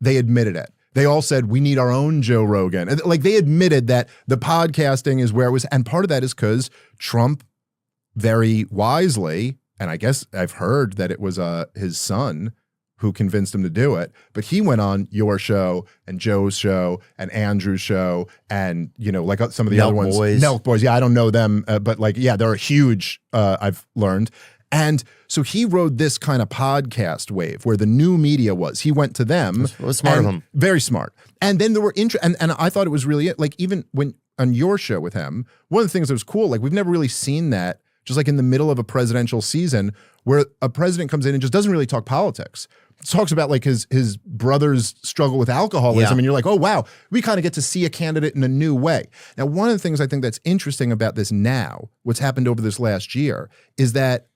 They admitted it. They all said, we need our own Joe Rogan. And, like, they admitted that the podcasting is where it was. And part of that is because Trump very wisely, and I guess I've heard that it was his son who convinced him to do it, but he went on your show and Joe's show and Andrew's show and, you know, like some of the other ones. Milk Boys. Yeah, I don't know them, but like, yeah, they're huge, I've learned. And so he rode this kind of podcast wave where the new media was. He went to them. It was smart of him. Very smart. And then there were, and I thought it was really, like, even when on your show with him, one of the things that was cool, like, we've never really seen that, just like in the middle of a presidential season where a president comes in and just doesn't really talk politics. Talks about like his brother's struggle with alcoholism, and you're like, oh wow, we kind of get to see a candidate in a new way. Now, one of the things I think that's interesting about this now, what's happened over this last year, is that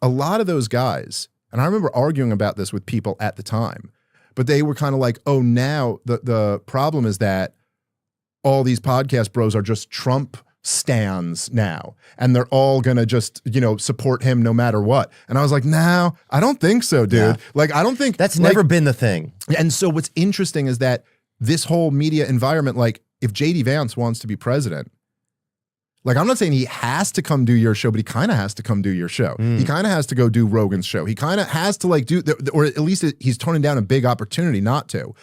a lot of those guys, and I remember arguing about this with people at the time, but they were kind of like, oh, now the problem is that all these podcast bros are just Trump stands now, and they're all gonna just, you know, support him no matter what. And I was like, no, I don't think so, dude. Yeah. Like, I don't think that's never been the thing. And so what's interesting is that this whole media environment, like, if JD Vance wants to be president, like, I'm not saying he has to come do your show, but he kind of has to come do your show. He kind of has to go do Rogan's show. He kind of has to like do, or at least he's turning down a big opportunity not to.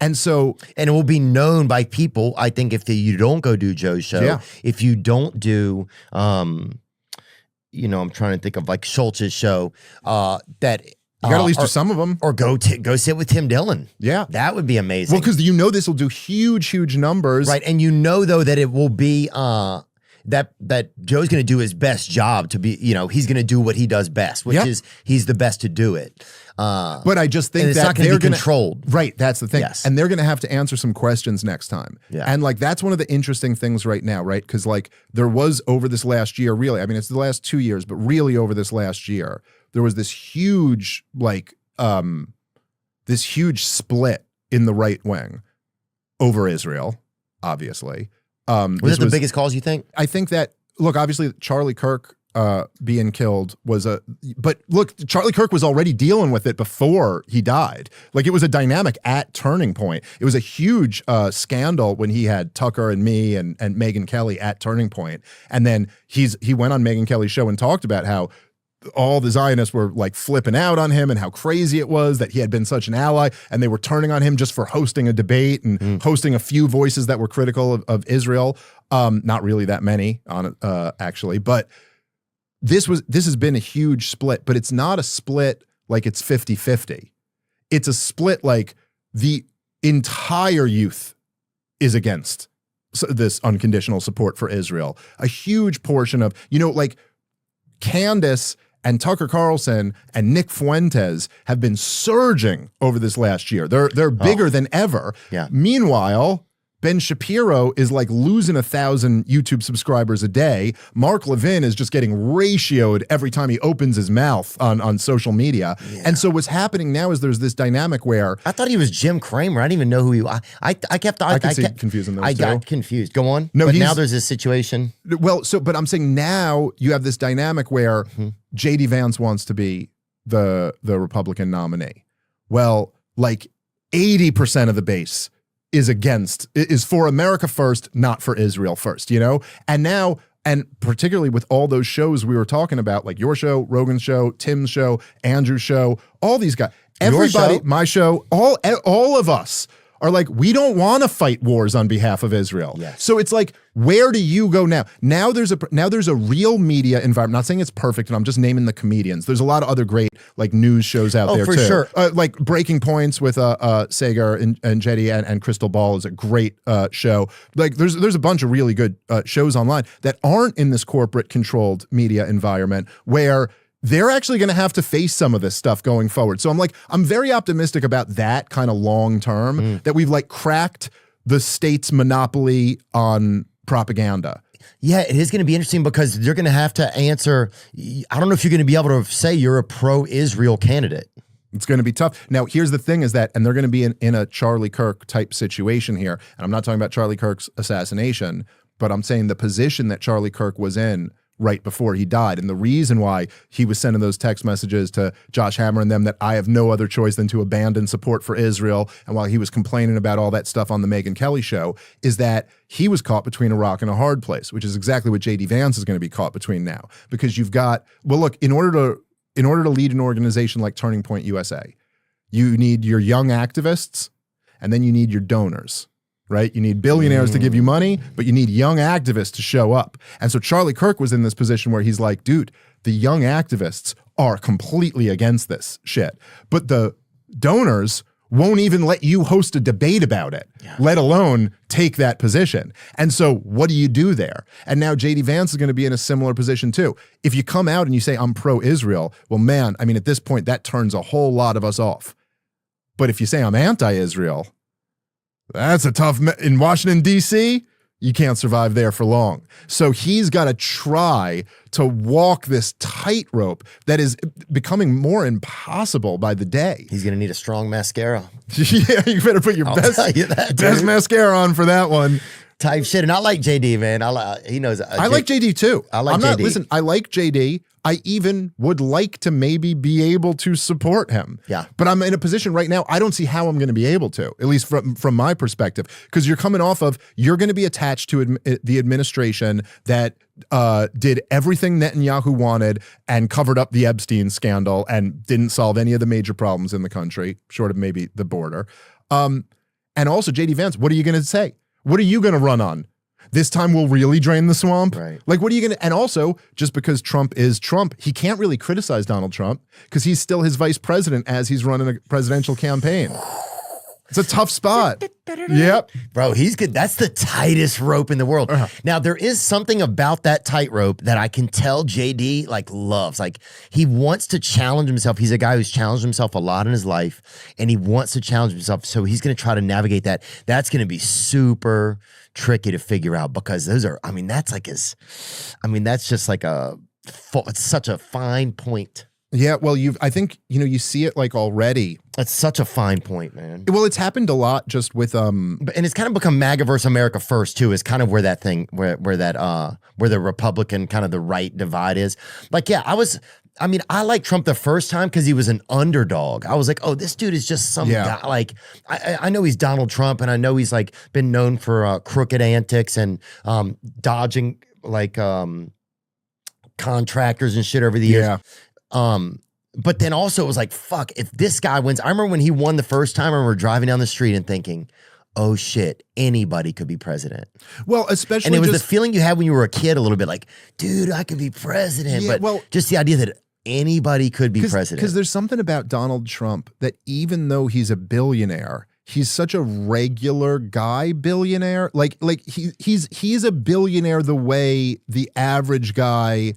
And so, and it will be known by people, I think, if you don't go do Joe's show, if you don't do, you know, I'm trying to think of like Schultz's show, that you got to at least do some of them, or go sit with Tim Dillon. Yeah, that would be amazing. Well, because you know this will do huge numbers, right? And you know though that it will be that Joe's going to do his best job to be, you know, he's going to do what he does best, which is he's the best to do it. But I just think it's that not going to be controlled. Right, that's the thing. Yes. And they're going to have to answer some questions next time. Yeah. And like, that's one of the interesting things right now, right? Because like, there was over this last year, really, I mean, it's the last 2 years, but really over this last year, there was this huge, like, this huge split in the right wing over Israel, obviously. Was it the biggest cause, you think? I think that, look, obviously Charlie Kirk being killed was but look, Charlie Kirk was already dealing with it before he died. Like, it was a dynamic at Turning Point. It was a huge scandal when he had Tucker and me and Megyn Kelly at Turning Point. And then he went on Megyn Kelly's show and talked about how all the Zionists were like flipping out on him and how crazy it was that he had been such an ally, and they were turning on him just for hosting a debate and hosting a few voices that were critical of Israel. Not really that many on actually, but this has been a huge split, but it's not a split like it's 50-50. It's a split like the entire youth is against this unconditional support for Israel. A huge portion of, you know, like Candace and Tucker Carlson and Nick Fuentes have been surging over this last year. They're bigger than ever. Yeah. Meanwhile, Ben Shapiro is like losing 1,000 YouTube subscribers a day. Mark Levin is just getting ratioed every time he opens his mouth on social media. Yeah. And so what's happening now is there's this dynamic where I thought he was Jim Cramer. I didn't even know who he was. I kept confusing those I two. got confused. Go on. No, but now there's this situation. Well, but I'm saying now you have this dynamic where JD Vance wants to be the Republican nominee. Well, like 80% of the base is for America first, not for Israel first, you know? And now, and particularly with all those shows we were talking about, like your show, Rogan's show, Tim's show, Andrew's show, all these guys, everybody, my show, all of us are like, we don't want to fight wars on behalf of Israel. Yes. So it's like, where do you go now? Now there's a real media environment. I'm not saying it's perfect, and I'm just naming the comedians. There's a lot of other great like news shows out there for too. Sure. Like Breaking Points with Sagar and JD and Crystal Ball is a great show. Like there's a bunch of really good shows online that aren't in this corporate controlled media environment where they're actually going to have to face some of this stuff going forward. So I'm very optimistic about that kind of long term, that we've like cracked the state's monopoly on propaganda. Yeah, it is going to be interesting because they're going to have to answer. I don't know if you're going to be able to say you're a pro-Israel candidate. It's going to be tough. Now, here's the thing is that, and they're going to be in a Charlie Kirk type situation here. And I'm not talking about Charlie Kirk's assassination, but I'm saying the position that Charlie Kirk was in right before he died. And the reason why he was sending those text messages to Josh Hammer and them that I have no other choice than to abandon support for Israel, and while he was complaining about all that stuff on the Megyn Kelly show, is that he was caught between a rock and a hard place, which is exactly what JD Vance is going to be caught between now. Because you've got, well, look, in order to lead an organization like Turning Point USA, you need your young activists, and then you need your donors. Right? You need billionaires to give you money, but you need young activists to show up. And so Charlie Kirk was in this position where he's like, dude, the young activists are completely against this shit. But the donors won't even let you host a debate about it, let alone take that position. And so what do you do there? And now JD Vance is going to be in a similar position too. If you come out and you say, I'm pro-Israel, well, man, I mean, at this point, that turns a whole lot of us off. But if you say I'm anti-Israel, that's a tough, in Washington, D.C., you can't survive there for long. So he's got to try to walk this tightrope that is becoming more impossible by the day. He's going to need a strong mascara. Yeah, you better put your best mascara on for that one. Type shit. And I like JD, man. He knows. I like JD too. I like JD. Listen, I like JD. I even would like to maybe be able to support him. Yeah. But I'm in a position right now, I don't see how I'm going to be able to, at least from my perspective, because you're coming off of, you're going to be attached to the administration that did everything Netanyahu wanted and covered up the Epstein scandal and didn't solve any of the major problems in the country, short of maybe the border. And also, JD Vance, what are you going to say? What are you going to run on? This time we'll really drain the swamp. Right. Like, what are you going to, and also just because Trump is Trump, he can't really criticize Donald Trump because he's still his vice president as he's running a presidential campaign. It's a tough spot. Yep. Bro, he's good. That's the tightest rope in the world. Now, there is something about that tightrope that I can tell JD like loves. Like, he wants to challenge himself. He's a guy who's challenged himself a lot in his life, and he wants to challenge himself. So he's going to try to navigate that. That's going to be super tricky to figure out because those are, I mean, that's like that's just like it's such a fine point. Yeah, well, I think, you see it like already. That's such a fine point, man. Well, it's happened a lot just with and it's kind of become MAGA versus America first too. Is kind of where that thing where the Republican kind of the right divide is. Like, yeah, I liked Trump the first time because he was an underdog. I was like, oh, this dude is just some guy. Like, I know he's Donald Trump, and I know he's like been known for crooked antics and dodging like contractors and shit over the years. Yeah. But then also it was like, fuck, if this guy wins. I remember when he won the first time, I remember driving down the street and thinking, oh shit, anybody could be president. Well, especially, and it was the feeling you had when you were a kid a little bit like, dude, I could be president. Yeah, but just the idea that anybody could be president. Because there's something about Donald Trump that even though he's a billionaire, he's such a regular guy billionaire. Like he's a billionaire the way the average guy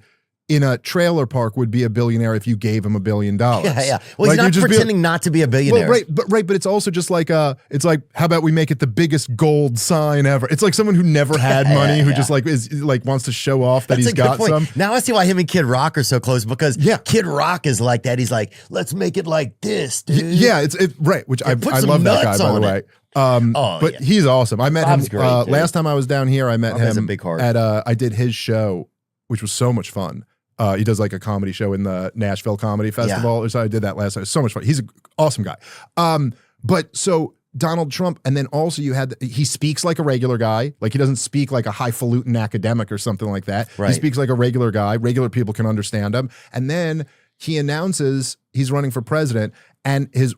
in a trailer park would be a billionaire if you gave him $1 billion. Yeah. Well, he's not pretending not to be a billionaire. Well, but it's also just like it's like, how about we make it the biggest gold sign ever? It's like someone who never had money, who just like is like wants to show off that he's got some. Now I see why him and Kid Rock are so close because Kid Rock is like that. He's like, let's make it like this, dude. Yeah, it's right. Which I love that guy, by the way. But he's awesome. I met him last time I was down here. I met him a big heart. at I did his show, which was so much fun. He does like a comedy show in the Nashville Comedy Festival. So I did that last time. It was so much fun. He's an awesome guy. But so Donald Trump, and then also he speaks like a regular guy. Like, he doesn't speak like a highfalutin academic or something like that. Right. He speaks like a regular guy. Regular people can understand him. And then he announces he's running for president, and his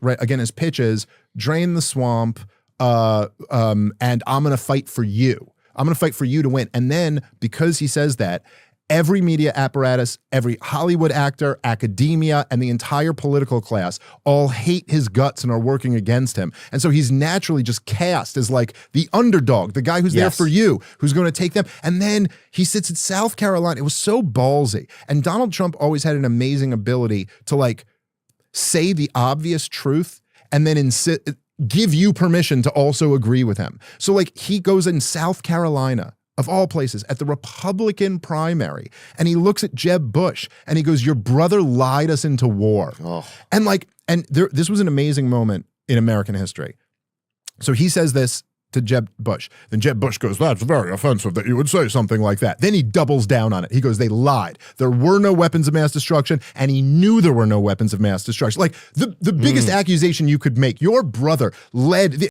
pitch is drain the swamp, and I'm going to fight for you. I'm going to fight for you to win. And then because he says that, every media apparatus, every Hollywood actor, academia, and the entire political class all hate his guts and are working against him. And so he's naturally just cast as like the underdog, the guy who's there for you, who's going to take them. And then he sits in South Carolina. It was so ballsy. And Donald Trump always had an amazing ability to like say the obvious truth and then give you permission to also agree with him. So like he goes in South Carolina, of all places, at the Republican primary, and he looks at Jeb Bush and he goes, your brother lied us into war. And this was an amazing moment in American history. So he says this to Jeb Bush. Then Jeb Bush goes, that's very offensive that you would say something like that. Then he doubles down on it. He goes, they lied. There were no weapons of mass destruction, and he knew there were no weapons of mass destruction. Like the biggest accusation you could make, your brother led,